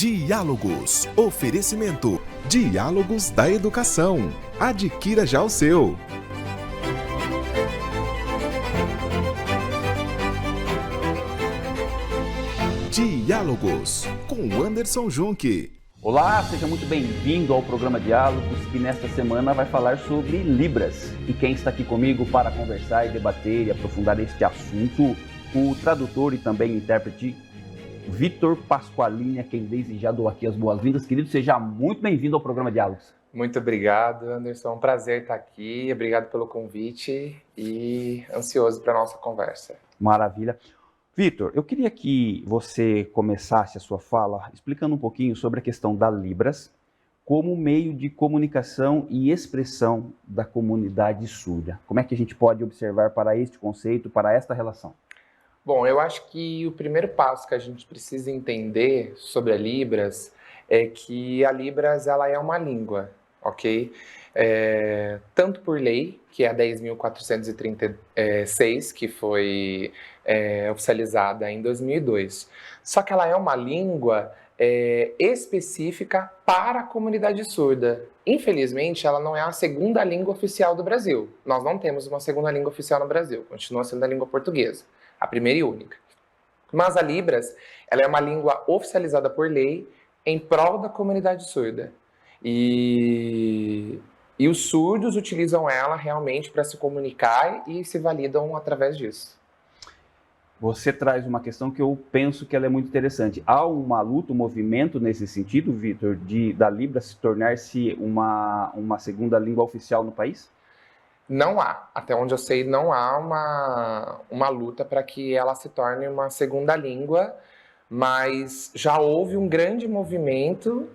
Diálogos. Oferecimento. Diálogos da Educação. Adquira já o seu. Diálogos, com Anderson Junque. Olá, seja muito bem-vindo ao programa Diálogos, que nesta semana vai falar sobre Libras. E quem está aqui comigo para conversar e debater e aprofundar este assunto, o tradutor e também intérprete Vitor Pasqualini, a quem desde já dou aqui as boas-vindas. Querido, seja muito bem-vindo ao programa Diálogos. Muito obrigado, Anderson. É um prazer estar aqui. Obrigado pelo convite e ansioso para a nossa conversa. Maravilha. Vitor, eu queria que você começasse a sua fala explicando um pouquinho sobre a questão da Libras como meio de comunicação e expressão da comunidade surda. Como é que a gente pode observar para este conceito, para esta relação? Bom, eu acho que o primeiro passo que a gente precisa entender sobre a Libras é que a Libras ela é uma língua, ok? Tanto por lei, que é a 10.436, que foi oficializada em 2002. Só que ela é uma língua específica para a comunidade surda. Infelizmente, ela não é a segunda língua oficial do Brasil. Nós não temos uma segunda língua oficial no Brasil, continua sendo a língua portuguesa, a primeira e única. Mas a Libras, ela é uma língua oficializada por lei em prol da comunidade surda. E os surdos utilizam ela realmente para se comunicar e se validam através disso. Você traz uma questão que eu penso que ela é muito interessante. Há uma luta, um movimento nesse sentido, Vitor, da Libras se tornar-se uma segunda língua oficial no país? Não há. Até onde eu sei, não há uma luta para que ela se torne uma segunda língua, mas já houve um grande movimento,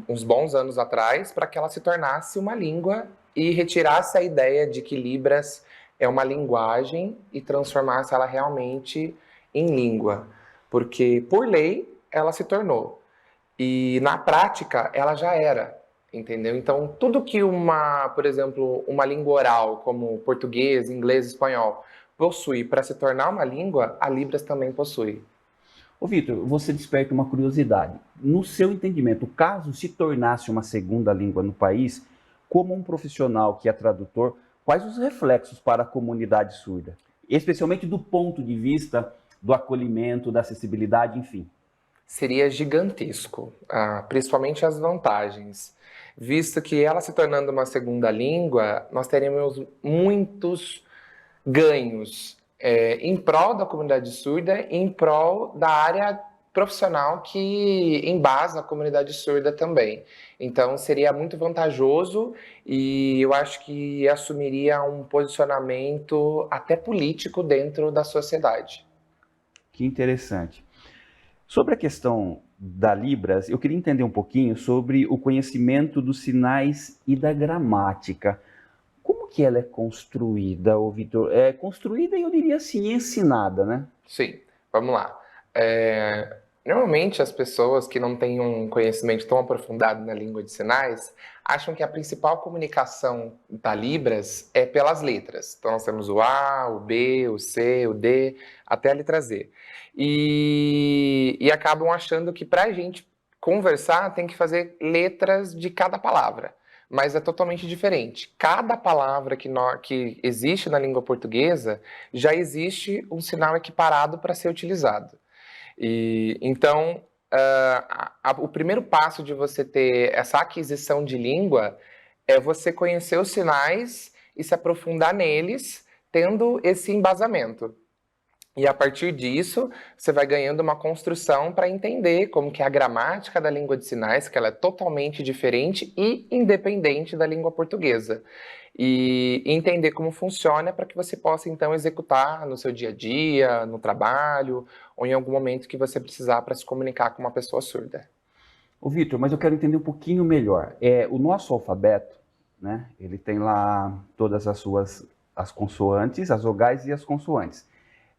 uns bons anos atrás, para que ela se tornasse uma língua e retirasse a ideia de que Libras é uma linguagem e transformasse ela realmente em língua. Porque, por lei, ela se tornou. E, na prática, ela já era. Entendeu? Então, tudo que por exemplo, uma língua oral, como português, inglês, espanhol, possui para se tornar uma língua, a Libras também possui. Ô Vitor, você desperta uma curiosidade. No seu entendimento, caso se tornasse uma segunda língua no país, como um profissional que é tradutor, quais os reflexos para a comunidade surda? Especialmente do ponto de vista do acolhimento, da acessibilidade, enfim. Seria gigantesco, principalmente as vantagens. Visto que ela se tornando uma segunda língua, nós teremos muitos ganhos em prol da comunidade surda e em prol da área profissional que embasa a comunidade surda também. Então, seria muito vantajoso e eu acho que assumiria um posicionamento até político dentro da sociedade. Que interessante. Sobre a questão da Libras, eu queria entender um pouquinho sobre o conhecimento dos sinais e da gramática. Como que ela é construída, Vitor? É construída e eu diria assim, ensinada, né? Sim, vamos lá. Normalmente as pessoas que não têm um conhecimento tão aprofundado na língua de sinais acham que a principal comunicação da Libras é pelas letras. Então nós temos o A, o B, o C, o D, até a letra Z. E acabam achando que para a gente conversar tem que fazer letras de cada palavra. Mas é totalmente diferente. Cada palavra que existe na língua portuguesa já existe um sinal equiparado para ser utilizado. Então, o primeiro passo de você ter essa aquisição de língua é você conhecer os sinais e se aprofundar neles, tendo esse embasamento. E a partir disso, você vai ganhando uma construção para entender como que é a gramática da língua de sinais, que ela é totalmente diferente e independente da língua portuguesa. E entender como funciona para que você possa, então, executar no seu dia a dia, no trabalho, ou em algum momento que você precisar para se comunicar com uma pessoa surda. Ô Vitor, mas eu quero entender um pouquinho melhor. O nosso alfabeto, né, ele tem lá todas as consoantes, as vogais e as consoantes.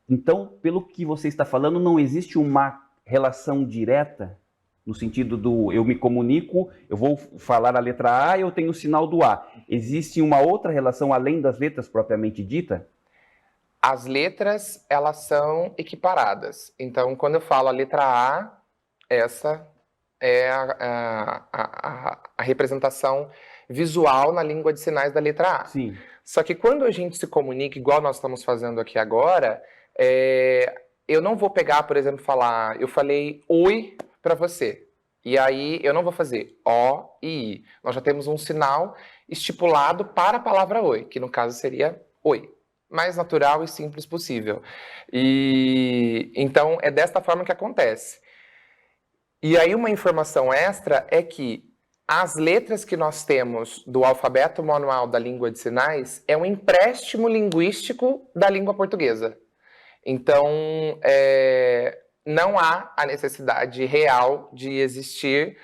Então, pelo que você está falando, não existe uma relação direta, no sentido do eu me comunico, eu vou falar a letra A e eu tenho o sinal do A. Existe uma outra relação além das letras propriamente dita? As letras, elas são equiparadas. Então, quando eu falo a letra A, Essa é a representação visual na língua de sinais da letra A. Sim. Só que quando a gente se comunica, igual nós estamos fazendo aqui agora, eu não vou pegar, por exemplo, falar, eu falei oi para você. E aí eu não vou fazer O e I. Nós já temos um sinal estipulado para a palavra oi, que no caso seria oi. Mais natural e simples possível. E então é desta forma que acontece. E aí uma informação extra é que as letras que nós temos do alfabeto manual da língua de sinais é um empréstimo linguístico da língua portuguesa. Então, não há a necessidade real de existir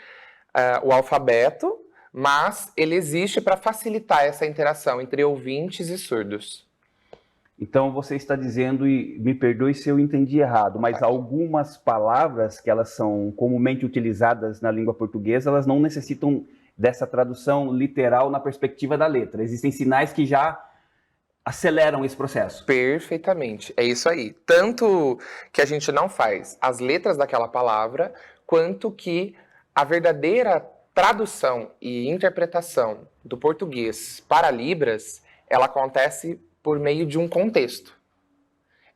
o alfabeto, mas ele existe para facilitar essa interação entre ouvintes e surdos. Então você está dizendo, e me perdoe se eu entendi errado, mas algumas palavras que elas são comumente utilizadas na língua portuguesa, elas não necessitam dessa tradução literal na perspectiva da letra. Existem sinais que já aceleram esse processo. Perfeitamente, é isso aí. Tanto que a gente não faz as letras daquela palavra, quanto que a verdadeira tradução e interpretação do português para Libras, ela acontece por meio de um contexto.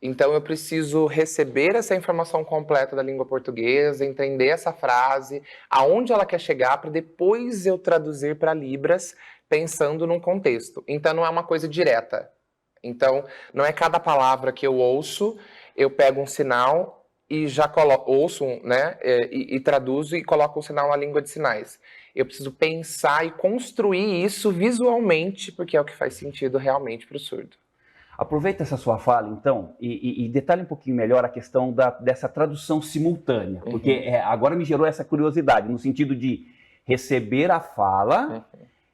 Então eu preciso receber essa informação completa da língua portuguesa, entender essa frase, aonde ela quer chegar, para depois eu traduzir para Libras, pensando num contexto. Então não é uma coisa direta. Então não é cada palavra que eu ouço, eu pego um sinal e já ouço, né, e traduzo e coloco um sinal na língua de sinais. Eu preciso pensar e construir isso visualmente, porque é o que faz sentido realmente para o surdo. Aproveita essa sua fala, então, e detalhe um pouquinho melhor a questão dessa tradução simultânea, porque agora me gerou essa curiosidade, no sentido de receber a fala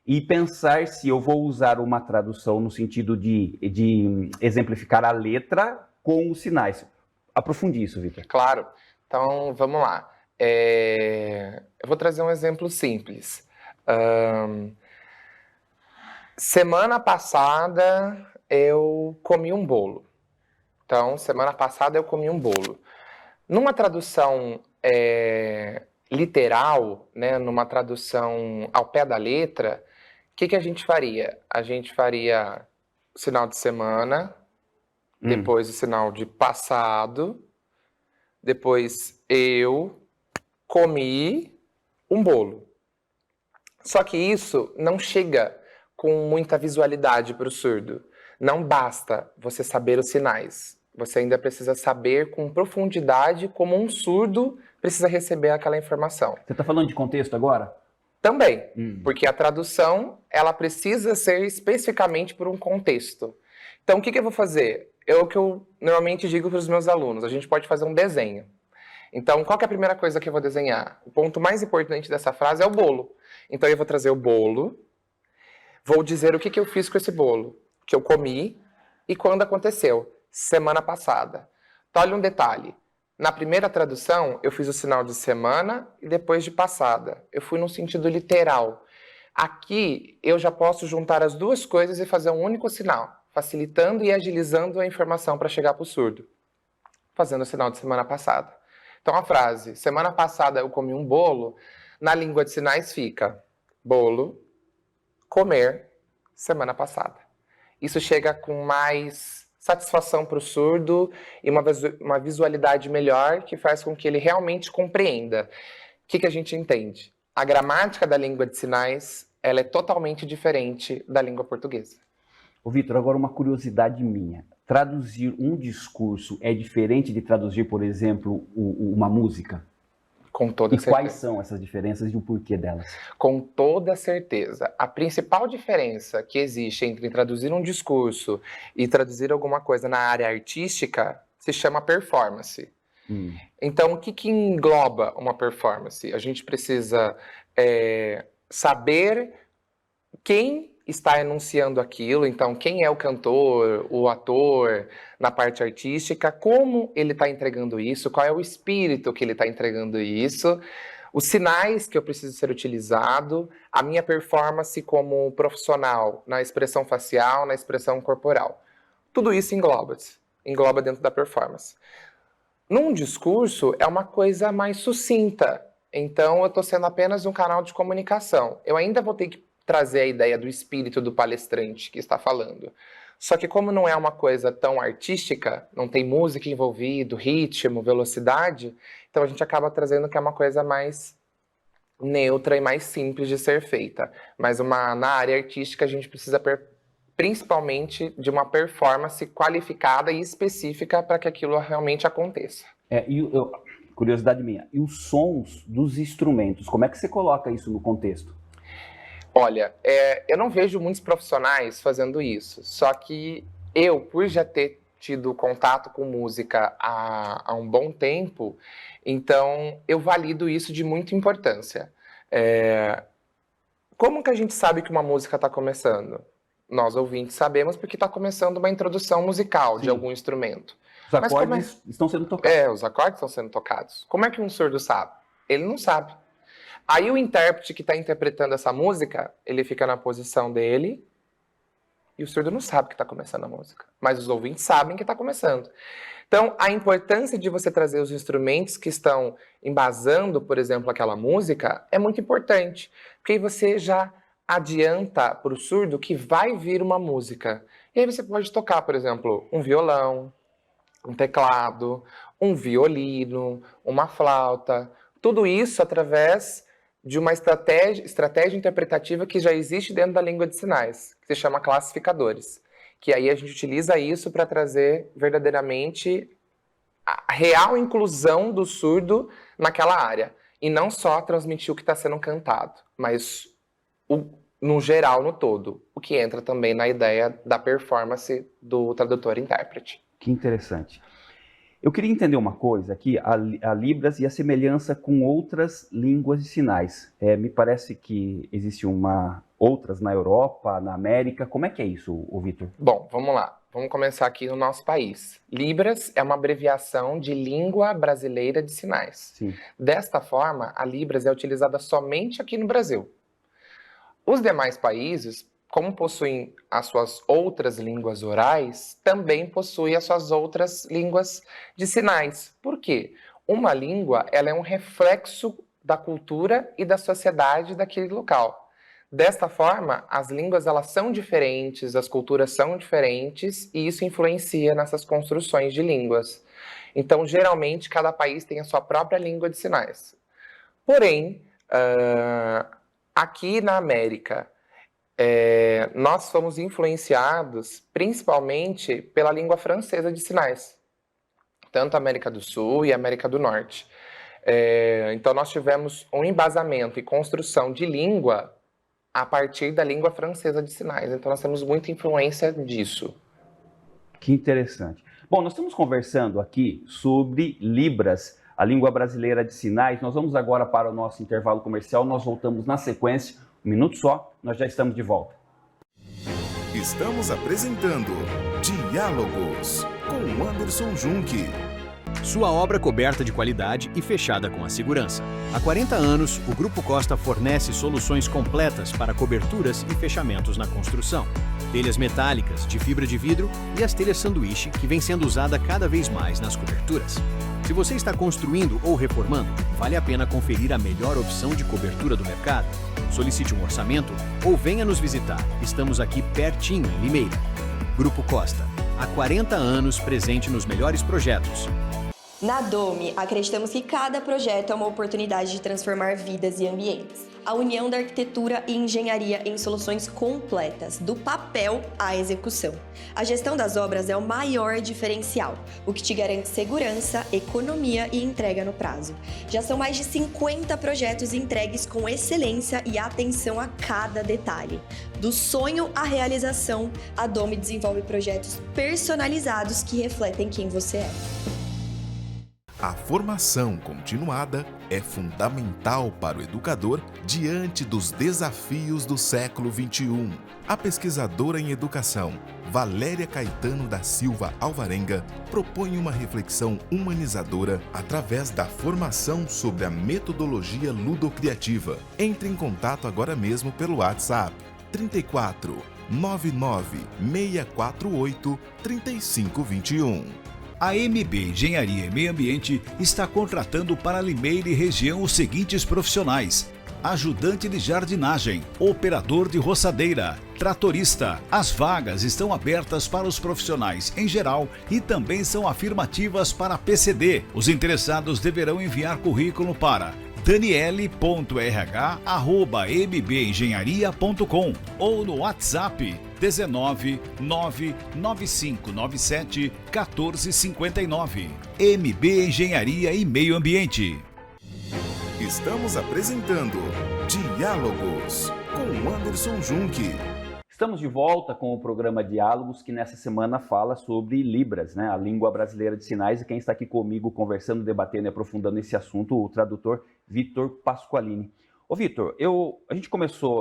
e pensar se eu vou usar uma tradução no sentido de exemplificar a letra com os sinais. Aprofunde isso, Vitor. Claro. Então, vamos lá. Eu vou trazer um exemplo simples. Semana passada eu comi um bolo. Então, semana passada eu comi um bolo. Numa tradução literal, né, numa tradução ao pé da letra, o que a gente faria? A gente faria o sinal de semana, depois o sinal de passado, depois eu comi um bolo. Só que isso não chega com muita visualidade para o surdo. Não basta você saber os sinais. Você ainda precisa saber com profundidade como um surdo precisa receber aquela informação. Você está falando de contexto agora? Também, porque a tradução ela precisa ser especificamente por um contexto. Então, o que eu vou fazer? É o que eu normalmente digo para os meus alunos. A gente pode fazer um desenho. Então, qual que é a primeira coisa que eu vou desenhar? O ponto mais importante dessa frase é o bolo. Então, eu vou trazer o bolo, vou dizer o que eu fiz com esse bolo, que eu comi e quando aconteceu, semana passada. Então, olha um detalhe. Na primeira tradução, eu fiz o sinal de semana e depois de passada. Eu fui no sentido literal. Aqui, eu já posso juntar as duas coisas e fazer um único sinal, facilitando e agilizando a informação para chegar para o surdo, fazendo o sinal de semana passada. Então, a frase, semana passada eu comi um bolo, na língua de sinais fica bolo, comer, semana passada. Isso chega com mais satisfação para o surdo e uma visualidade melhor que faz com que ele realmente compreenda. O que a gente entende? A gramática da língua de sinais ela é totalmente diferente da língua portuguesa. Ô, Vitor, agora uma curiosidade minha. Traduzir um discurso é diferente de traduzir, por exemplo, uma música? Com toda certeza. E quais são essas diferenças e o porquê delas? Com toda certeza. A principal diferença que existe entre traduzir um discurso e traduzir alguma coisa na área artística se chama performance. Então, o que engloba uma performance? A gente precisa saber quem está enunciando aquilo, então quem é o cantor, o ator na parte artística, como ele está entregando isso, qual é o espírito que ele está entregando isso, os sinais que eu preciso ser utilizado, a minha performance como profissional na expressão facial, na expressão corporal. Tudo isso engloba dentro da performance. Num discurso é uma coisa mais sucinta, então eu estou sendo apenas um canal de comunicação. Eu ainda vou ter que trazer a ideia do espírito do palestrante que está falando. Só que como não é uma coisa tão artística, não tem música envolvida, ritmo, velocidade, então a gente acaba trazendo que é uma coisa mais neutra e mais simples de ser feita. Mas na área artística a gente precisa principalmente de uma performance qualificada e específica para que aquilo realmente aconteça. Curiosidade minha, e os sons dos instrumentos, como é que você coloca isso no contexto? Olha, eu não vejo muitos profissionais fazendo isso, só que eu, por já ter tido contato com música há um bom tempo, então eu valido isso de muita importância. Como que a gente sabe que uma música está começando? Nós, ouvintes, sabemos porque está começando uma introdução musical de algum instrumento. Os acordes estão sendo tocados. Os acordes estão sendo tocados. Como é que um surdo sabe? Ele não sabe. Aí o intérprete que está interpretando essa música, ele fica na posição dele e o surdo não sabe que está começando a música. Mas os ouvintes sabem que está começando. Então, a importância de você trazer os instrumentos que estão embasando, por exemplo, aquela música, é muito importante. Porque aí você já adianta para o surdo que vai vir uma música. E aí você pode tocar, por exemplo, um violão, um teclado, um violino, uma flauta. Tudo isso através de uma estratégia interpretativa que já existe dentro da língua de sinais, que se chama classificadores. Que aí a gente utiliza isso para trazer verdadeiramente a real inclusão do surdo naquela área. E não só transmitir o que está sendo cantado, mas no geral, no todo. O que entra também na ideia da performance do tradutor-intérprete. Que interessante. Eu queria entender uma coisa aqui, a Libras e a semelhança com outras línguas de sinais. Me parece que existe outras na Europa, na América. Como é que é isso, Vitor? Bom, vamos lá. Vamos começar aqui no nosso país. Libras é uma abreviação de Língua Brasileira de Sinais. Sim. Desta forma, a Libras é utilizada somente aqui no Brasil. Os demais países, como possuem as suas outras línguas orais, também possuem as suas outras línguas de sinais. Por quê? Uma língua, ela é um reflexo da cultura e da sociedade daquele local. Desta forma, as línguas elas são diferentes, as culturas são diferentes e isso influencia nessas construções de línguas. Então, geralmente, cada país tem a sua própria língua de sinais. Porém, aqui na América, nós fomos influenciados principalmente pela língua francesa de sinais, tanto a América do Sul e a América do Norte. Então nós tivemos um embasamento e construção de língua a partir da língua francesa de sinais, então nós temos muita influência disso. Que interessante. Bom, nós estamos conversando aqui sobre Libras, a língua brasileira de sinais. Nós vamos agora para o nosso intervalo comercial, nós voltamos na sequência. Um minuto só, nós já estamos de volta. Estamos apresentando Diálogos com Anderson Junque. Sua obra coberta de qualidade e fechada com a segurança. Há 40 anos, o Grupo Costa fornece soluções completas para coberturas e fechamentos na construção. Telhas metálicas, de fibra de vidro e as telhas sanduíche, que vem sendo usada cada vez mais nas coberturas. Se você está construindo ou reformando, vale a pena conferir a melhor opção de cobertura do mercado. Solicite um orçamento ou venha nos visitar. Estamos aqui pertinho, em Limeira. Grupo Costa, há 40 anos presente nos melhores projetos. Na Dome, acreditamos que cada projeto é uma oportunidade de transformar vidas e ambientes. A união da arquitetura e engenharia em soluções completas, do papel à execução. A gestão das obras é o maior diferencial, o que te garante segurança, economia e entrega no prazo. Já são mais de 50 projetos entregues com excelência e atenção a cada detalhe. Do sonho à realização, a Dome desenvolve projetos personalizados que refletem quem você é. A formação continuada é fundamental para o educador diante dos desafios do século XXI. A pesquisadora em educação, Valéria Caetano da Silva Alvarenga, propõe uma reflexão humanizadora através da formação sobre a metodologia ludocriativa. Entre em contato agora mesmo pelo WhatsApp 34 99 648 3521. A MB Engenharia e Meio Ambiente está contratando para Limeira e região os seguintes profissionais: ajudante de jardinagem, operador de roçadeira, tratorista. As vagas estão abertas para os profissionais em geral e também são afirmativas para PCD. Os interessados deverão enviar currículo para daniele.rh@mbengenharia.com ou no WhatsApp 19 99597 1459. MB Engenharia e Meio Ambiente. Estamos apresentando Diálogos com Anderson Junque. Estamos de volta com o programa Diálogos, que nessa semana fala sobre Libras, né? A língua brasileira de sinais. E quem está aqui comigo conversando, debatendo e aprofundando esse assunto, o tradutor Vitor Pasqualini. Ô Vitor,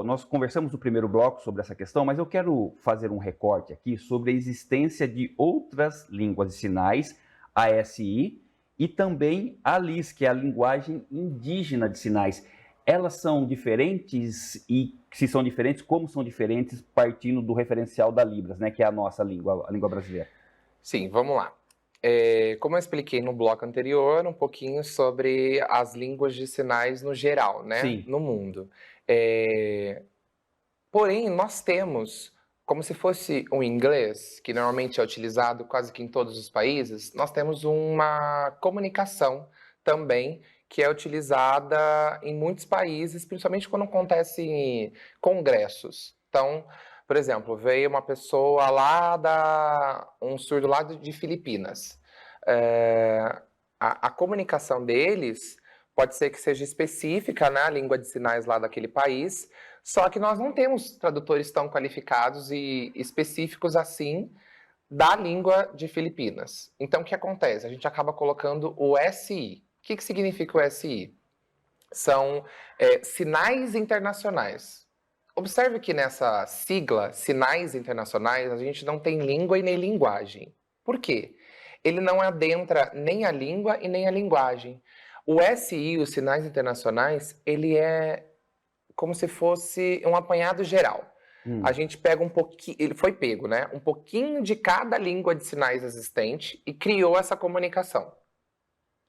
nós conversamos no primeiro bloco sobre essa questão, mas eu quero fazer um recorte aqui sobre a existência de outras línguas de sinais, a ASI, e também a LIS, que é a linguagem indígena de sinais. Elas são diferentes e, se são diferentes, como são diferentes, partindo do referencial da Libras, né, que é a nossa língua, a língua brasileira? Sim, vamos lá. Como eu expliquei no bloco anterior, um pouquinho sobre as línguas de sinais no geral, né, Sim. no mundo. Porém, nós temos, como se fosse o inglês, que normalmente é utilizado quase que em todos os países, nós temos uma comunicação também que é utilizada em muitos países, principalmente quando acontecem congressos. Então, por exemplo, veio uma pessoa um surdo lá de Filipinas. A comunicação deles pode ser que seja específica, né, a língua de sinais lá daquele país, só que nós não temos tradutores tão qualificados e específicos assim da língua de Filipinas. Então, o que acontece? A gente acaba colocando o SI. O que significa o SI? São sinais internacionais. Observe que nessa sigla, sinais internacionais, a gente não tem língua e nem linguagem. Por quê? Ele não adentra nem a língua e nem a linguagem. O SI, os sinais internacionais, ele é como se fosse um apanhado geral. A gente pega um pouquinho, ele foi pego, né? Um pouquinho de cada língua de sinais existente e criou essa comunicação.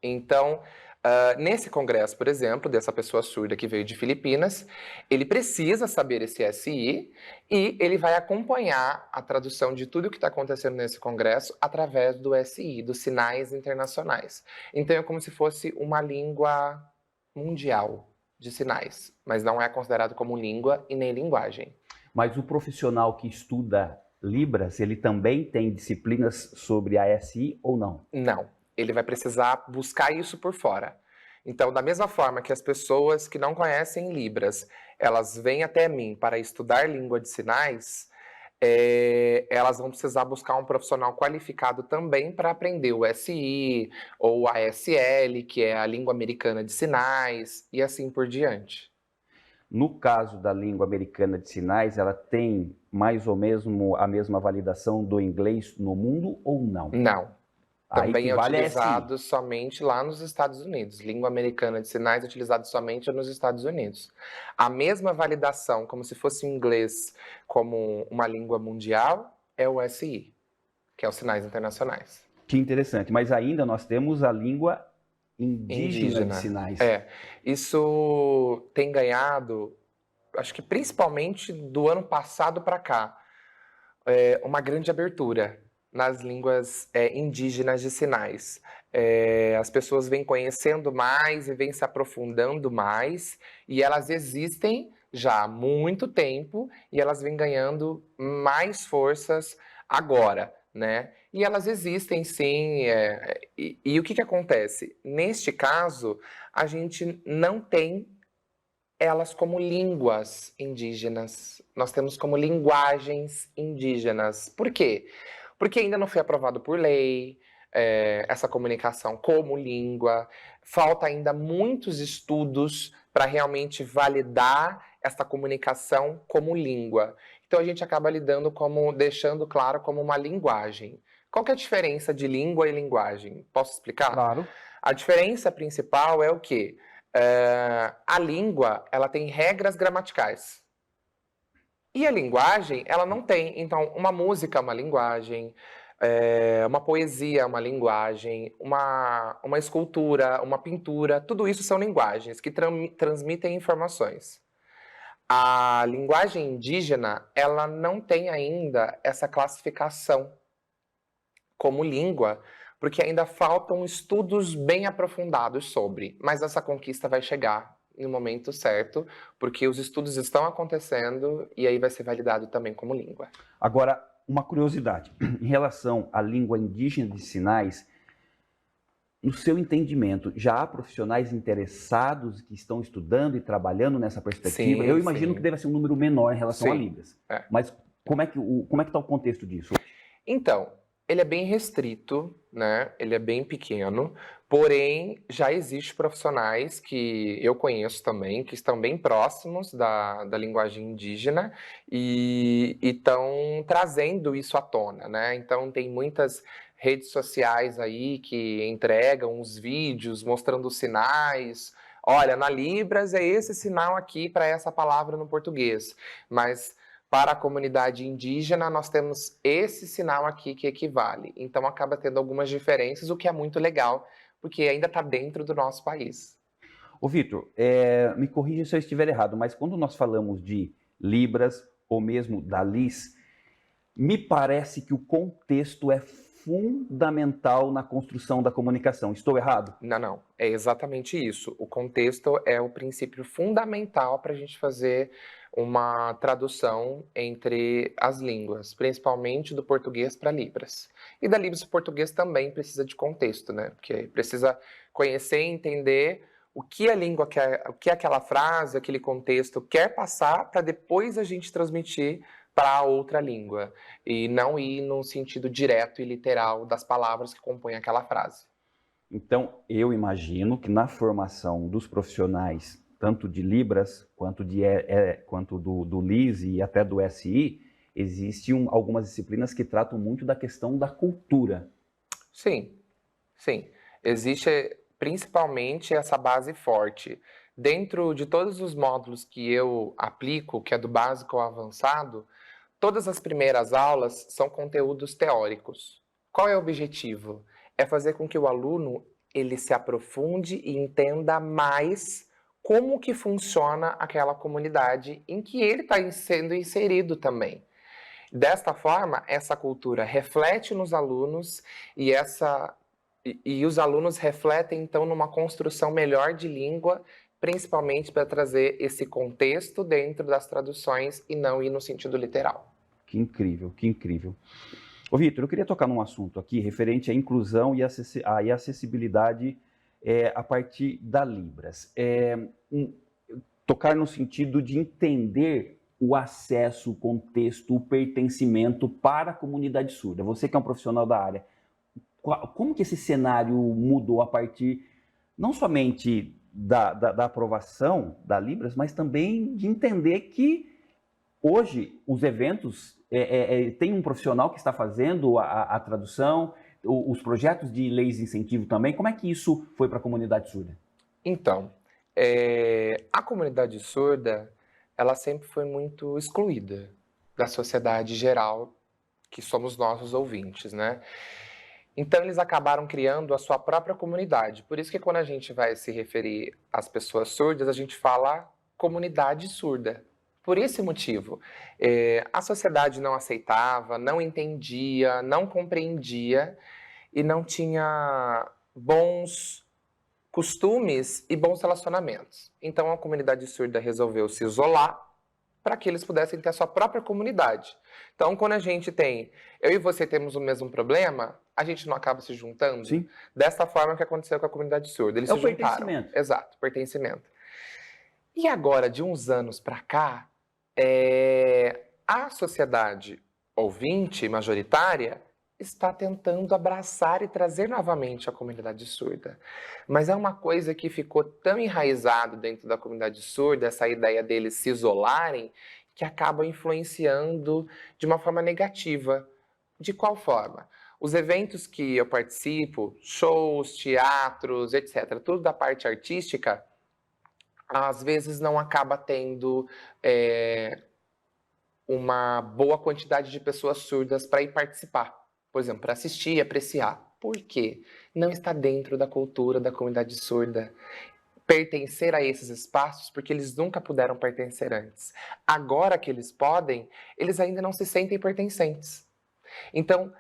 Então, nesse congresso, por exemplo, dessa pessoa surda que veio de Filipinas, ele precisa saber esse SI e ele vai acompanhar a tradução de tudo o que está acontecendo nesse congresso através do SI, dos sinais internacionais. Então, é como se fosse uma língua mundial de sinais, mas não é considerado como língua e nem linguagem. Mas o profissional que estuda Libras, ele também tem disciplinas sobre a ASI ou não? Não. Ele vai precisar buscar isso por fora. Então, da mesma forma que as pessoas que não conhecem Libras, elas vêm até mim para estudar língua de sinais, elas vão precisar buscar um profissional qualificado também para aprender o SI ou a ASL, que é a língua americana de sinais, e assim por diante. No caso da língua americana de sinais, ela tem mais ou menos a mesma validação do inglês no mundo ou não? Não. Também é vale utilizado somente lá nos Estados Unidos. Língua americana de sinais é utilizado somente nos Estados Unidos. A mesma validação, como se fosse o inglês como uma língua mundial, é o SI, que é os sinais internacionais. Que interessante, mas ainda nós temos a língua indígena de sinais. Isso tem ganhado, acho que principalmente do ano passado para cá, uma grande abertura nas línguas indígenas de sinais. As pessoas vêm conhecendo mais e vêm se aprofundando mais, e elas existem já há muito tempo, e elas vêm ganhando mais forças agora, né? E elas existem sim, e o que acontece? Neste caso, a gente não tem elas como línguas indígenas, nós temos como linguagens indígenas. Por quê? Porque ainda não foi aprovado por lei, essa comunicação como língua, falta ainda muitos estudos para realmente validar essa comunicação como língua. Então a gente acaba deixando claro como uma linguagem. Qual que é a diferença de língua e linguagem? Posso explicar? Claro. A diferença principal é o quê? A língua, ela tem regras gramaticais. E a linguagem, ela não tem. Então, uma música é uma linguagem, uma poesia, uma linguagem, uma escultura, uma pintura, tudo isso são linguagens que transmitem informações. A linguagem indígena, ela não tem ainda essa classificação como língua, porque ainda faltam estudos bem aprofundados sobre, mas essa conquista vai chegar no momento certo, porque os estudos estão acontecendo e aí vai ser validado também como língua. Agora, uma curiosidade, em relação à língua indígena de sinais, no seu entendimento, já há profissionais interessados que estão estudando e trabalhando nessa perspectiva? Sim, Eu imagino sim. que deve ser um número menor em relação a Sim, Libras. é. Mas como é que está o contexto disso? Então, ele é bem restrito, né? Ele é bem pequeno, porém já existem profissionais que eu conheço também, que estão bem próximos da linguagem indígena e estão trazendo isso à tona, né? Então tem muitas redes sociais aí que entregam os vídeos mostrando os sinais. Olha, na Libras é esse sinal aqui para essa palavra no português, mas para a comunidade indígena, nós temos esse sinal aqui que equivale. Então, acaba tendo algumas diferenças, o que é muito legal, porque ainda está dentro do nosso país. Ô, Vitor, me corrija se eu estiver errado, mas quando nós falamos de Libras ou mesmo da LIS, me parece que o contexto é fundamental na construção da comunicação. Estou errado? Não. É exatamente isso. O contexto é o princípio fundamental para a gente fazer uma tradução entre as línguas, principalmente do português para Libras. E da Libras para o português também precisa de contexto, né? Porque precisa conhecer e entender o que a língua quer, o que aquela frase, aquele contexto quer passar para depois a gente transmitir para outra língua e não ir no sentido direto e literal das palavras que compõem aquela frase. Então, eu imagino que na formação dos profissionais, tanto de Libras quanto, quanto do LIS e até do SI, existem algumas disciplinas que tratam muito da questão da cultura. Sim. Existe principalmente essa base forte. Dentro de todos os módulos que eu aplico, que é do básico ao avançado, todas as primeiras aulas são conteúdos teóricos. Qual é o objetivo? É fazer com que o aluno ele se aprofunde e entenda mais como que funciona aquela comunidade em que ele está sendo inserido também. Desta forma, essa cultura reflete nos alunos e os alunos refletem, então, numa construção melhor de língua, principalmente para trazer esse contexto dentro das traduções e não ir no sentido literal. Que incrível, que incrível. Ô, Vitor, eu queria tocar num assunto aqui referente à inclusão e acessibilidade a partir da Libras. Tocar no sentido de entender o acesso, o contexto, o pertencimento para a comunidade surda. Você que é um profissional da área, como que esse cenário mudou a partir, não somente da aprovação da Libras, mas também de entender que hoje os eventos tem um profissional que está fazendo a tradução, os projetos de leis de incentivo também. Como é que isso foi para a comunidade surda? Então, a comunidade surda, ela sempre foi muito excluída da sociedade geral, que somos nossos ouvintes, né? Então, eles acabaram criando a sua própria comunidade. Por isso que quando a gente vai se referir às pessoas surdas, a gente fala comunidade surda. Por esse motivo, a sociedade não aceitava, não entendia, não compreendia e não tinha bons costumes e bons relacionamentos. Então, a comunidade surda resolveu se isolar para que eles pudessem ter a sua própria comunidade. Então, quando a gente eu e você temos o mesmo problema, a gente não acaba se juntando? Sim. Dessa forma que aconteceu com a comunidade surda. Eles se juntaram. Pertencimento. Exato, pertencimento. E agora, de uns anos para cá, a sociedade ouvinte, majoritária, está tentando abraçar e trazer novamente a comunidade surda. Mas é uma coisa que ficou tão enraizado dentro da comunidade surda, essa ideia deles se isolarem, que acaba influenciando de uma forma negativa. De qual forma? Os eventos que eu participo, shows, teatros, etc., tudo da parte artística, às vezes não acaba tendo uma boa quantidade de pessoas surdas para ir participar. por exemplo, para assistir e apreciar. Por quê? Não está dentro da cultura da comunidade surda pertencer a esses espaços, porque eles nunca puderam pertencer antes. Agora que eles podem, eles ainda não se sentem pertencentes. Então,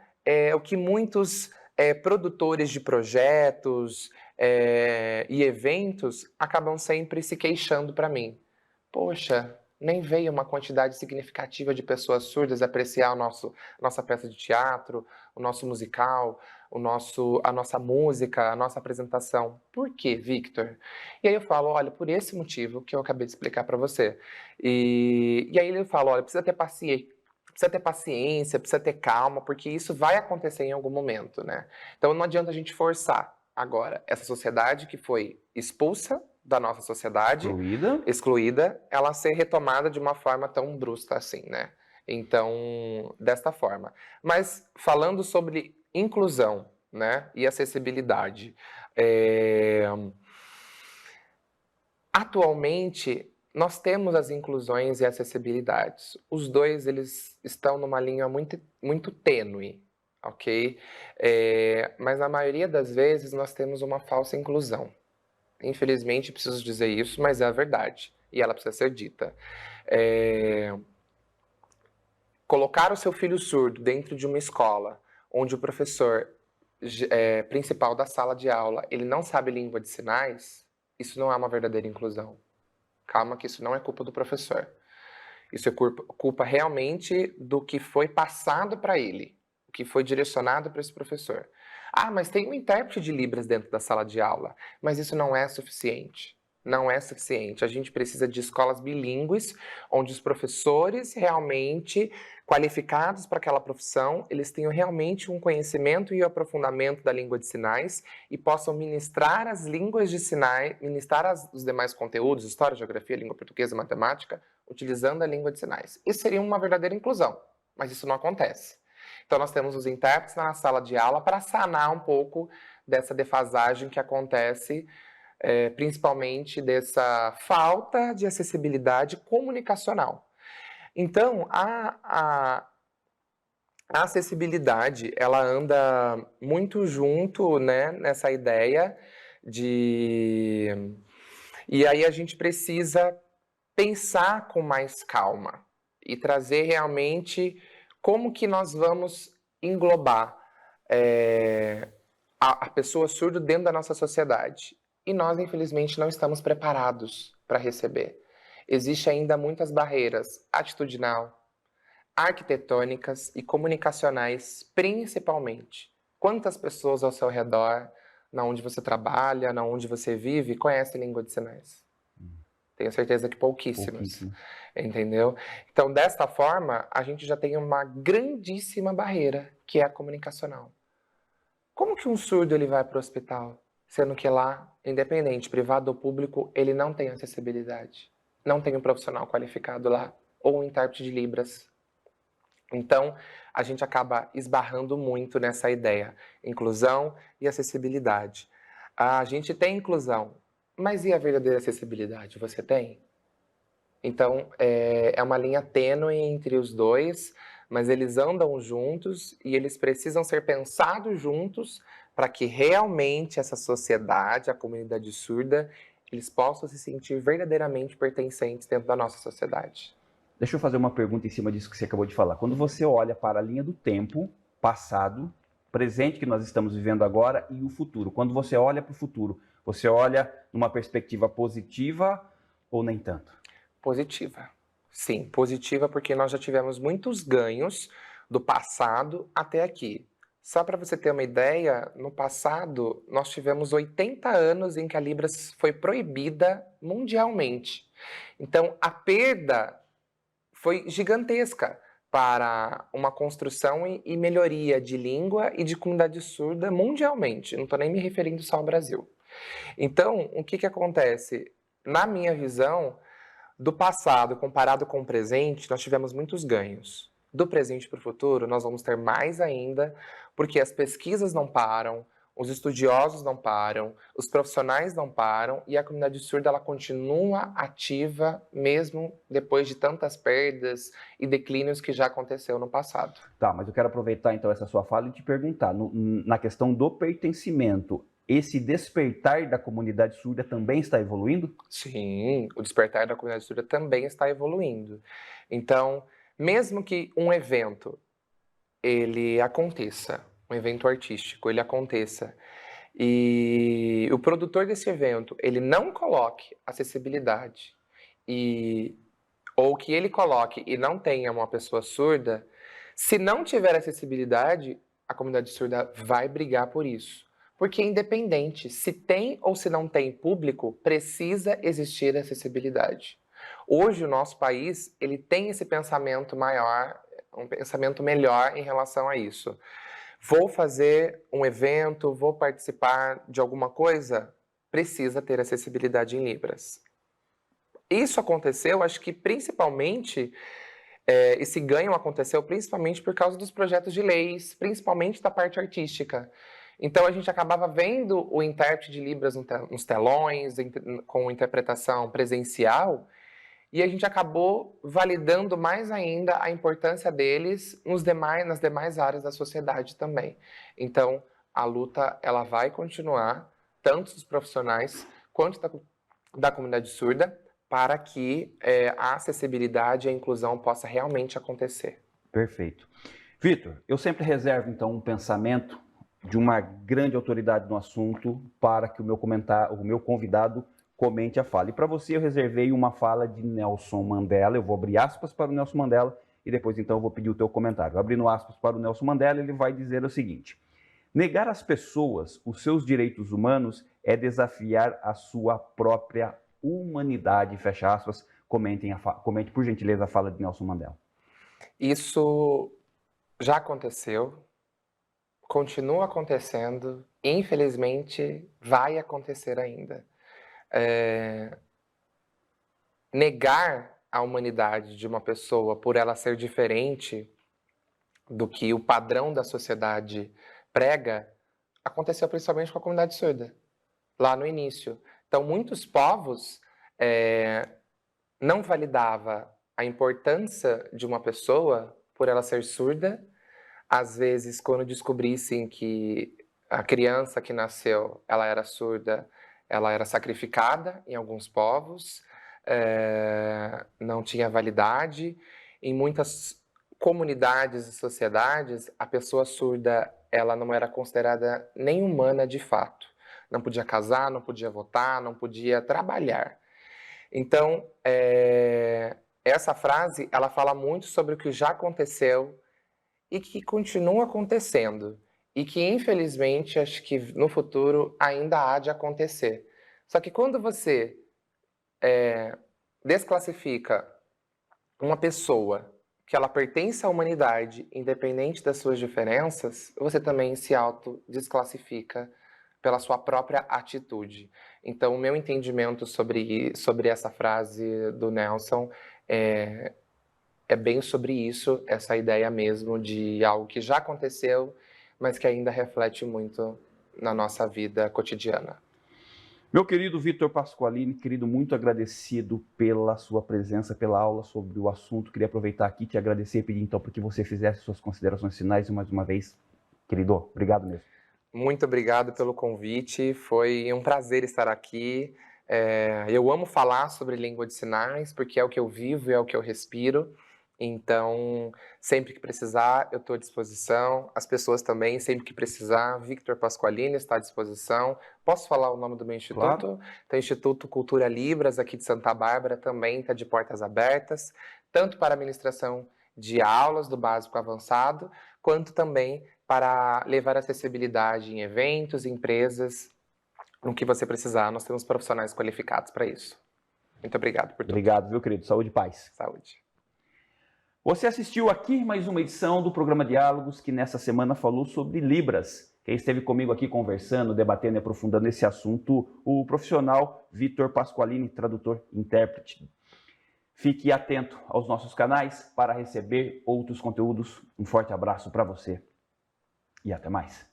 o que muitos produtores de projetos e eventos acabam sempre se queixando para mim. Poxa, nem veio uma quantidade significativa de pessoas surdas apreciar a nossa peça de teatro, o nosso musical, a nossa música, a nossa apresentação. Por quê, Victor? E aí eu falo, olha, por esse motivo que eu acabei de explicar para você. E aí ele fala, olha, precisa ter paciência, precisa ter calma, porque isso vai acontecer em algum momento, né? Então não adianta a gente forçar. Agora, essa sociedade que foi expulsa da nossa sociedade, excluída, ela ser retomada de uma forma tão brusca assim, né? Então, desta forma. Mas falando sobre inclusão, né, e acessibilidade, atualmente nós temos as inclusões e acessibilidades. Os dois, eles estão numa linha muito, muito tênue, ok? Mas na maioria das vezes nós temos uma falsa inclusão. Infelizmente, preciso dizer isso, mas é a verdade. E ela precisa ser dita. Colocar o seu filho surdo dentro de uma escola, onde o professor principal da sala de aula, ele não sabe língua de sinais, isso não é uma verdadeira inclusão. Calma que isso não é culpa do professor. Isso é culpa realmente do que foi passado para ele, o que foi direcionado para esse professor. Ah, mas tem um intérprete de Libras dentro da sala de aula. Mas isso não é suficiente. Não é suficiente. A gente precisa de escolas bilíngues, onde os professores realmente qualificados para aquela profissão, eles tenham realmente um conhecimento e um aprofundamento da língua de sinais e possam ministrar as línguas de sinais, ministrar os demais conteúdos, história, geografia, língua portuguesa, matemática, utilizando a língua de sinais. Isso seria uma verdadeira inclusão, mas isso não acontece. Então, nós temos os intérpretes na sala de aula para sanar um pouco dessa defasagem que acontece, principalmente dessa falta de acessibilidade comunicacional. Então, a acessibilidade, ela anda muito junto, né, nessa ideia de... E aí a gente precisa pensar com mais calma e trazer realmente como que nós vamos englobar a pessoa surda dentro da nossa sociedade. E nós, infelizmente, não estamos preparados para receber. Existem ainda muitas barreiras atitudinal, arquitetônicas e comunicacionais, principalmente. Quantas pessoas ao seu redor, na onde você trabalha, na onde você vive, conhecem língua de sinais? Tenho certeza que pouquíssimas. Entendeu? Então, desta forma, a gente já tem uma grandíssima barreira, que é a comunicacional. Como que um surdo ele vai para o hospital? Sendo que lá, independente, privado ou público, ele não tem acessibilidade. Não tem um profissional qualificado lá, ou um intérprete de Libras. Então, a gente acaba esbarrando muito nessa ideia. Inclusão e acessibilidade. A gente tem inclusão, mas e a verdadeira acessibilidade? Você tem? Então, é uma linha tênue entre os dois, mas eles andam juntos e eles precisam ser pensados juntos para que realmente essa sociedade, a comunidade surda, eles possam se sentir verdadeiramente pertencentes dentro da nossa sociedade. Deixa eu fazer uma pergunta em cima disso que você acabou de falar. Quando você olha para a linha do tempo, passado, presente que nós estamos vivendo agora e o futuro, quando você olha para o futuro, você olha numa perspectiva positiva ou nem tanto? Positiva. Sim, positiva porque nós já tivemos muitos ganhos do passado até aqui. Só para você ter uma ideia, no passado nós tivemos 80 anos em que a Libras foi proibida mundialmente. Então a perda foi gigantesca para uma construção e melhoria de língua e de comunidade surda mundialmente. Não estou nem me referindo só ao Brasil. Então, o que acontece? Na minha visão, do passado comparado com o presente, nós tivemos muitos ganhos. Do presente para o futuro, nós vamos ter mais ainda, porque as pesquisas não param, os estudiosos não param, os profissionais não param e a comunidade surda ela continua ativa mesmo depois de tantas perdas e declínios que já aconteceu no passado. Tá, mas eu quero aproveitar então essa sua fala e te perguntar, na questão do pertencimento, esse despertar da comunidade surda também está evoluindo? Sim, o despertar da comunidade surda também está evoluindo. Então, mesmo que um evento ele aconteça, um evento artístico, ele aconteça, e o produtor desse evento, ele não coloque acessibilidade, ou que ele coloque e não tenha uma pessoa surda, se não tiver acessibilidade, a comunidade surda vai brigar por isso. Porque independente se tem ou se não tem público, precisa existir acessibilidade. Hoje o nosso país, ele tem esse pensamento maior, um pensamento melhor em relação a isso. Vou fazer um evento, vou participar de alguma coisa, precisa ter acessibilidade em Libras. Isso aconteceu, acho que principalmente, esse ganho aconteceu principalmente por causa dos projetos de leis, principalmente da parte artística. Então a gente acabava vendo o intérprete de Libras nos telões, com interpretação presencial, e a gente acabou validando mais ainda a importância deles nas demais áreas da sociedade também. Então, a luta ela vai continuar, tanto dos profissionais quanto da comunidade surda, para que a acessibilidade e a inclusão possa realmente acontecer. Perfeito. Vitor, eu sempre reservo, então, um pensamento de uma grande autoridade no assunto para que o meu convidado comente a fala. E para você eu reservei uma fala de Nelson Mandela, eu vou abrir aspas para o Nelson Mandela e depois então eu vou pedir o teu comentário. Abrindo aspas para o Nelson Mandela, ele vai dizer o seguinte: negar às pessoas os seus direitos humanos é desafiar a sua própria humanidade, fecha aspas. Comente por gentileza a fala de Nelson Mandela. Isso já aconteceu, continua acontecendo, infelizmente vai acontecer ainda. Negar a humanidade de uma pessoa por ela ser diferente do que o padrão da sociedade prega, aconteceu principalmente com a comunidade surda, lá no início. Então, muitos povos não validavam a importância de uma pessoa por ela ser surda. Às vezes, quando descobrissem que a criança que nasceu ela era surda, ela era sacrificada em alguns povos, não tinha validade. Em muitas comunidades e sociedades, a pessoa surda ela não era considerada nem humana de fato. Não podia casar, não podia votar, não podia trabalhar. Então, essa frase ela fala muito sobre o que já aconteceu e que continua acontecendo. E que, infelizmente, acho que no futuro ainda há de acontecer. Só que quando você desclassifica uma pessoa que ela pertence à humanidade, independente das suas diferenças, você também se autodesclassifica pela sua própria atitude. Então, o meu entendimento sobre essa frase do Nelson é bem sobre isso, essa ideia mesmo de algo que já aconteceu, mas que ainda reflete muito na nossa vida cotidiana. Meu querido Vitor Pasqualini, querido, muito agradecido pela sua presença, pela aula sobre o assunto. Queria aproveitar aqui e te agradecer e pedir então para que você fizesse suas considerações finais e mais uma vez, querido, obrigado mesmo. Muito obrigado pelo convite, foi um prazer estar aqui. Eu amo falar sobre língua de sinais, porque é o que eu vivo, é o que eu respiro. Então, sempre que precisar, eu estou à disposição. As pessoas também, sempre que precisar. Victor Pasqualini está à disposição. Posso falar o nome do meu instituto? Claro. Então, Instituto Cultura Libras, aqui de Santa Bárbara, também está de portas abertas, tanto para a ministração de aulas do básico avançado, quanto também para levar acessibilidade em eventos, empresas, no que você precisar. Nós temos profissionais qualificados para isso. Muito obrigado por tudo. Obrigado, meu querido. Saúde e paz. Saúde. Você assistiu aqui mais uma edição do programa Diálogos, que nessa semana falou sobre Libras. Quem esteve comigo aqui conversando, debatendo e aprofundando esse assunto, o profissional Vitor Pasqualini, tradutor e intérprete. Fique atento aos nossos canais para receber outros conteúdos. Um forte abraço para você e até mais.